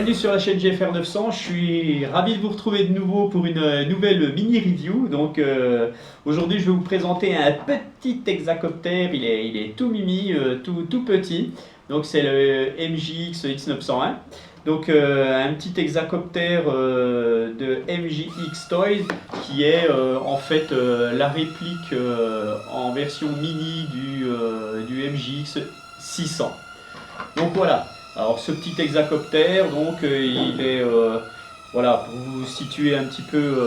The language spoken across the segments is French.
bienvenue sur la chaîne GFR 900. Je suis ravi de vous retrouver de nouveau pour une nouvelle mini review. Donc aujourd'hui je vais vous présenter un petit hexacoptère. Il est tout mimi, tout petit. Donc c'est le MJX X901. Donc un petit hexacoptère de MJX Toys qui est en fait la réplique en version mini du MJX 600. Donc voilà. Alors ce petit hexacoptère, donc il est, voilà, pour vous situer un petit peu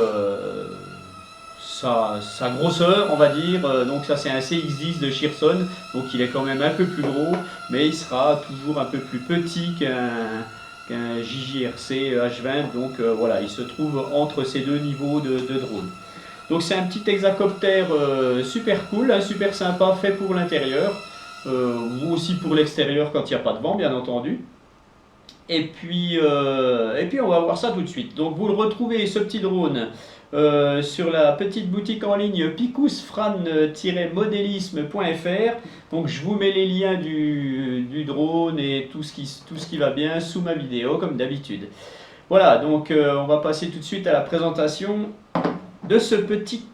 sa grosseur, on va dire. Donc ça c'est un CX10 de Shearson, donc il est quand même un peu plus gros, mais il sera toujours un peu plus petit qu'un JJRC H20. Donc voilà, il se trouve entre ces deux niveaux de drone. Donc c'est un petit hexacoptère super cool, hein, super sympa, fait pour l'intérieur. Ou aussi pour l'extérieur quand il n'y a pas de vent, bien entendu. Et puis on va voir ça tout de suite. Donc vous le retrouvez, ce petit drone, sur la petite boutique en ligne picusfran-modelisme.fr. Donc je vous mets les liens du drone et tout ce qui va bien sous ma vidéo, comme d'habitude. Voilà, donc on va passer tout de suite à la présentation de ce petit,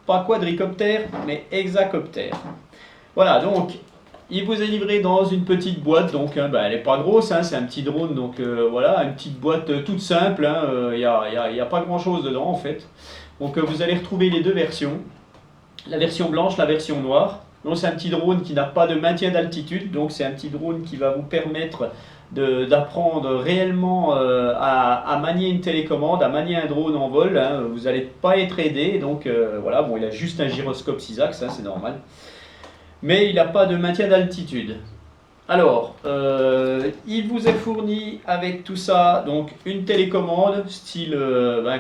pas quadricoptère, mais hexacoptère. Voilà, donc il vous est livré dans une petite boîte, donc elle n'est pas grosse, hein, c'est un petit drone, donc voilà, une petite boîte toute simple, il n'y a pas grand chose dedans en fait. Donc vous allez retrouver les deux versions, la version blanche, la version noire. Donc c'est un petit drone qui n'a pas de maintien d'altitude, donc c'est un petit drone qui va vous permettre d'apprendre réellement à manier une télécommande, à manier un drone en vol, hein. Vous n'allez pas être aidé, donc voilà, bon il a juste un gyroscope 6 axes, hein, c'est normal. Mais il n'a pas de maintien d'altitude. Alors, il vous est fourni avec tout ça, donc une télécommande, style,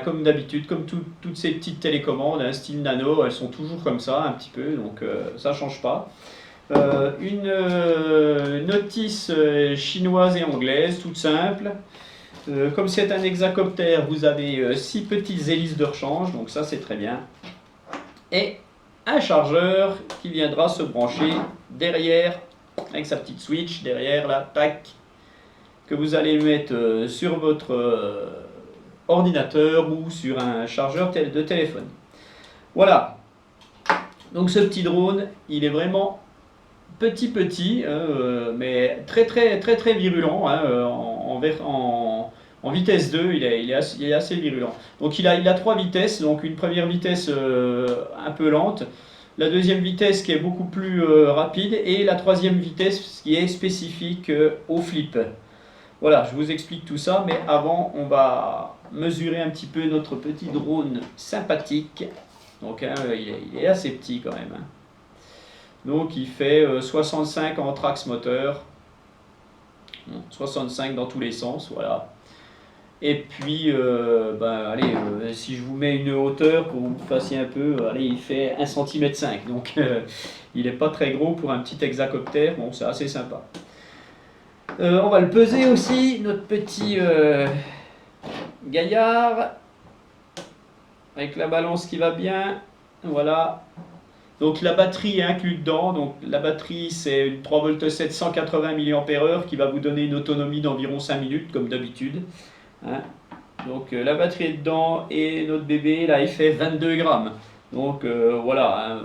comme d'habitude, comme toutes ces petites télécommandes, hein, style nano, elles sont toujours comme ça, un petit peu, donc ça ne change pas. Une notice chinoise et anglaise, toute simple. Comme c'est un hexacoptère, vous avez 6 petites hélices de rechange, donc ça c'est très bien. Et un chargeur qui viendra se brancher derrière avec sa petite switch derrière là, tac, que vous allez mettre sur votre ordinateur ou sur un chargeur de téléphone. Voilà, donc ce petit drone il est vraiment petit, mais très virulent, hein, en vitesse 2, il est assez virulent. Donc il a 3 vitesses, donc une première vitesse un peu lente, la deuxième vitesse qui est beaucoup plus rapide, et la troisième vitesse qui est spécifique au flip. Voilà, je vous explique tout ça, mais avant on va mesurer un petit peu notre petit drone sympathique. Donc hein, il est assez petit quand même, hein. Donc il fait 65 en trax moteur, 65 dans tous les sens, voilà. Et puis, allez, si je vous mets une hauteur pour que vous fassiez un peu, allez, il fait 1,5 cm, donc il n'est pas très gros pour un petit hexacoptère, bon c'est assez sympa. On va le peser aussi, notre petit gaillard, avec la balance qui va bien, voilà. Donc la batterie est inclue dedans, donc la batterie c'est une 3V7 180 mAh qui va vous donner une autonomie d'environ 5 minutes comme d'habitude, hein. Donc la batterie est dedans et notre bébé là il fait 22 grammes. Donc voilà, hein,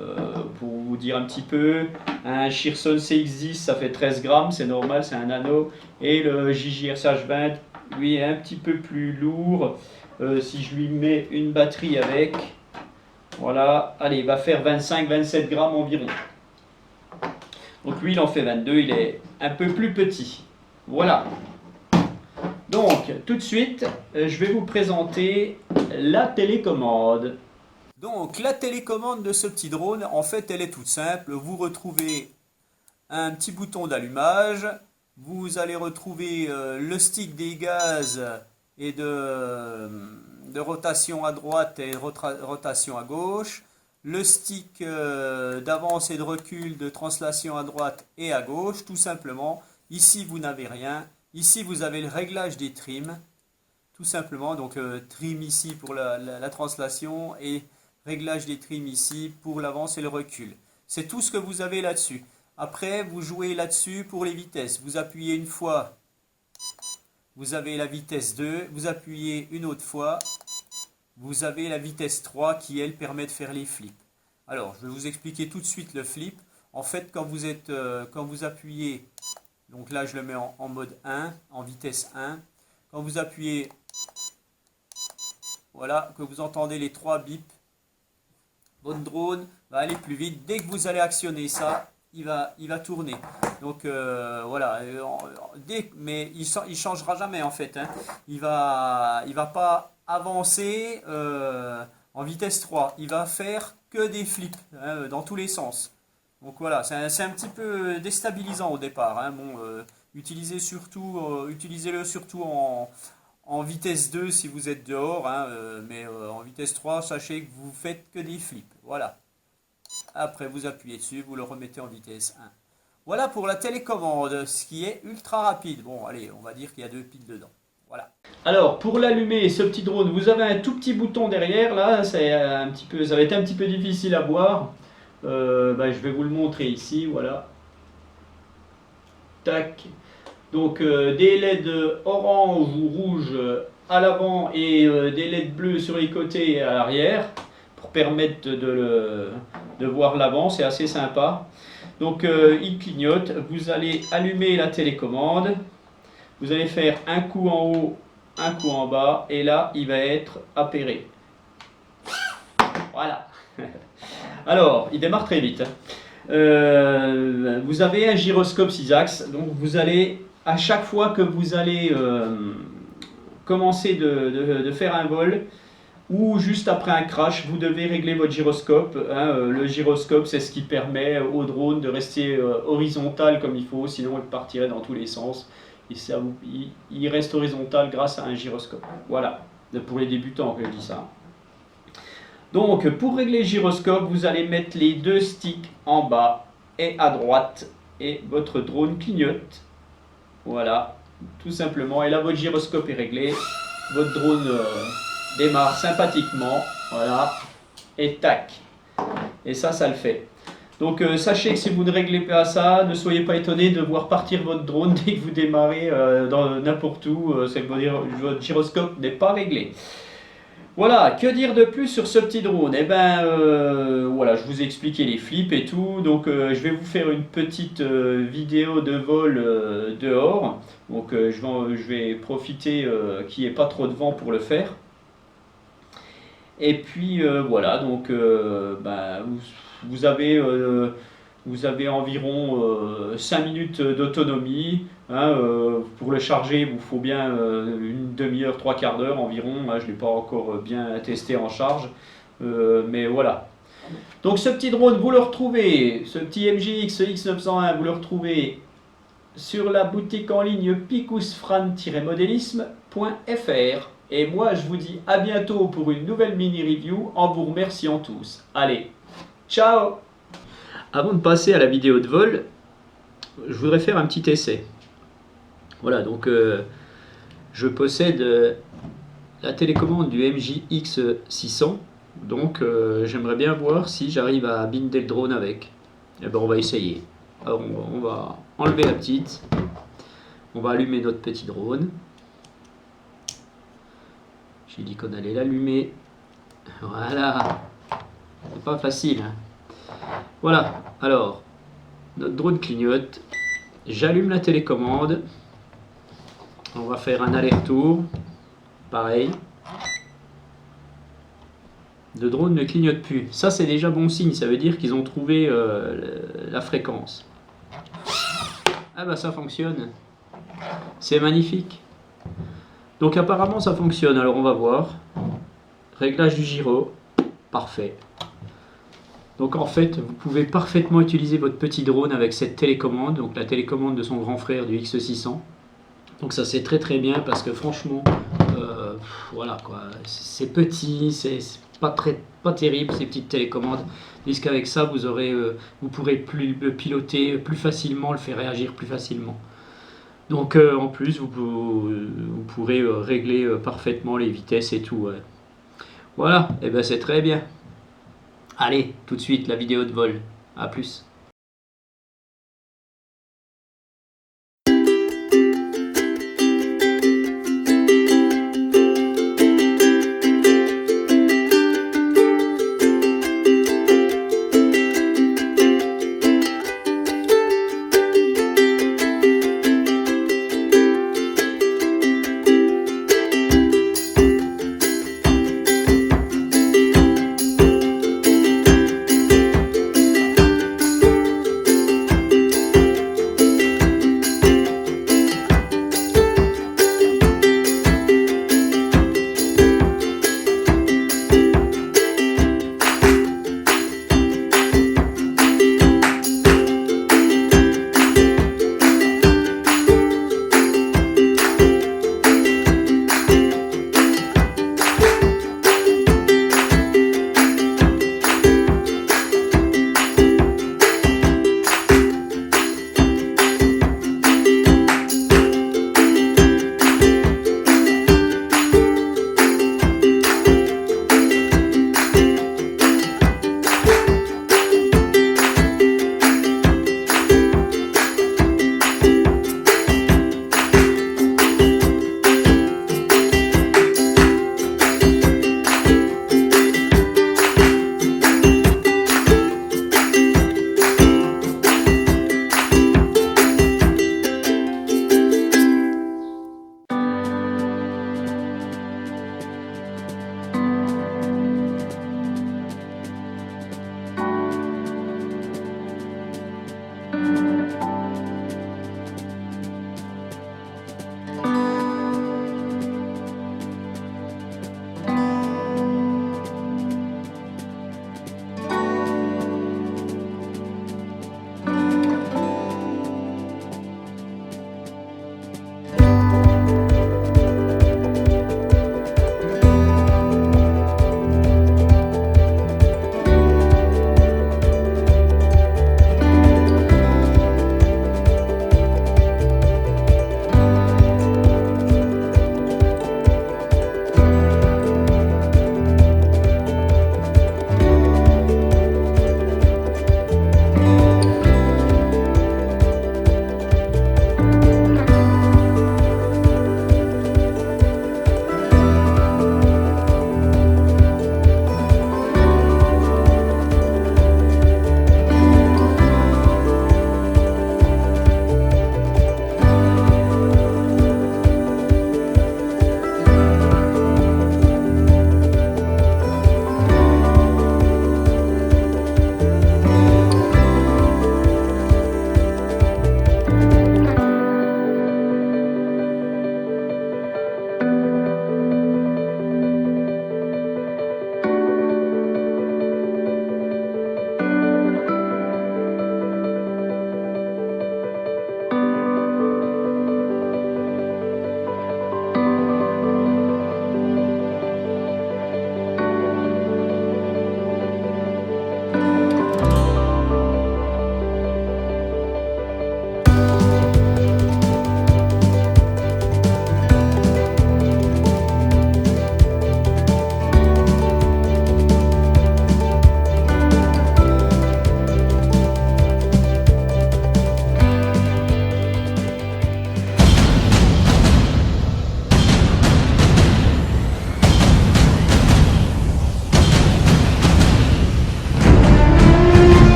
pour vous dire un petit peu, un Shearson CX10 ça fait 13 grammes, c'est normal, c'est un nano. Et le JJRC 20 lui est un petit peu plus lourd. Si je lui mets une batterie avec, voilà, allez, il va faire 25-27 grammes environ. Donc lui, il en fait 22, il est un peu plus petit. Voilà. Donc, tout de suite, je vais vous présenter la télécommande. Donc, la télécommande de ce petit drone, en fait, elle est toute simple. Vous retrouvez un petit bouton d'allumage. Vous allez retrouver le stick des gaz et de rotation à droite et de rotation à gauche, le stick d'avance et de recul de translation à droite et à gauche, tout simplement. Ici vous n'avez rien, ici vous avez le réglage des trims, tout simplement, donc trim ici pour la translation et réglage des trims ici pour l'avance et le recul. C'est tout ce que vous avez là-dessus. Après vous jouez là-dessus pour les vitesses, vous appuyez une fois vous avez la vitesse 2, vous appuyez une autre fois, vous avez la vitesse 3 qui, elle, permet de faire les flips. Alors, je vais vous expliquer tout de suite le flip. En fait, quand vous appuyez, donc là, je le mets en mode 1, en vitesse 1. Quand vous appuyez, voilà, que vous entendez les 3 bips, votre drone va aller plus vite. Dès que vous allez actionner ça, il va tourner. Donc voilà, mais il ne changera jamais en fait. Hein. Il va pas avancer en vitesse 3. Il va faire que des flips hein, dans tous les sens. Donc voilà, c'est un petit peu déstabilisant au départ. Hein. Bon, utilisez-le surtout en vitesse 2 si vous êtes dehors, hein, mais en vitesse 3, sachez que vous faites que des flips. Voilà. Après, vous appuyez dessus, vous le remettez en vitesse 1. Voilà pour la télécommande, ce qui est ultra rapide. Bon, allez, on va dire qu'il y a 2 piles dedans. Voilà. Alors, pour l'allumer, ce petit drone, vous avez un tout petit bouton derrière. Là, ça va être un petit peu difficile à voir. Je vais vous le montrer ici, voilà. Tac. Donc des LED orange ou rouge à l'avant et des LED bleus sur les côtés et à l'arrière pour permettre de voir l'avant, c'est assez sympa. Donc il clignote, vous allez allumer la télécommande, vous allez faire un coup en haut, un coup en bas et là il va être appairé. Voilà. Alors, il démarre très vite. Vous avez un gyroscope 6 axes, donc vous allez, à chaque fois que vous allez commencer de faire un vol, ou juste après un crash, vous devez régler votre gyroscope. Hein, le gyroscope, c'est ce qui permet au drone de rester horizontal comme il faut, sinon il partirait dans tous les sens. Et il reste horizontal grâce à un gyroscope. Voilà, pour les débutants que je dis ça. Donc, pour régler le gyroscope, vous allez mettre les 2 sticks en bas et à droite et votre drone clignote. Voilà, tout simplement. Et là, votre gyroscope est réglé. Votre drone démarre sympathiquement. Voilà, et tac. Et ça le fait. Donc, sachez que si vous ne réglez pas ça, ne soyez pas étonné de voir partir votre drone dès que vous démarrez dans n'importe où. C'est que votre gyroscope n'est pas réglé. Voilà, que dire de plus sur ce petit drone? Eh ben, voilà, je vous ai expliqué les flips et tout, donc je vais vous faire une petite vidéo de vol dehors. Donc je vais profiter qu'il n'y ait pas trop de vent pour le faire. Et puis voilà, donc vous avez environ 5 minutes d'autonomie. Hein, pour le charger, il vous faut bien une demi-heure, 3/4 d'heure environ. Hein, je ne l'ai pas encore bien testé en charge. Mais voilà. Donc ce petit drone, vous le retrouvez, ce petit MJX X901, vous le retrouvez sur la boutique en ligne picusfran-modélisme.fr. Et moi, je vous dis à bientôt pour une nouvelle mini-review en vous remerciant tous. Allez, ciao! Avant de passer à la vidéo de vol, je voudrais faire un petit essai. Voilà, donc je possède la télécommande du MJX 600. Donc j'aimerais bien voir si j'arrive à binder le drone avec. Et ben on va essayer. Alors on va enlever la petite. On va allumer notre petit drone. J'ai dit qu'on allait l'allumer. Voilà. C'est pas facile. Hein. Voilà. Alors, notre drone clignote. J'allume la télécommande. On va faire un aller-retour. Pareil. Le drone ne clignote plus. Ça, c'est déjà bon signe. Ça veut dire qu'ils ont trouvé la fréquence. Ah bah ça fonctionne. C'est magnifique. Donc apparemment ça fonctionne. Alors on va voir. Réglage du gyro. Parfait. Donc en fait, vous pouvez parfaitement utiliser votre petit drone avec cette télécommande. Donc la télécommande de son grand frère du X600. Donc ça c'est très très bien parce que franchement, voilà quoi. C'est petit, c'est pas terrible ces petites télécommandes. Puisqu'avec ça vous pourrez le piloter plus facilement, le faire réagir plus facilement. Donc en plus vous pourrez régler parfaitement les vitesses et tout. Ouais. Voilà, et ben c'est très bien. Allez, tout de suite la vidéo de vol. A plus.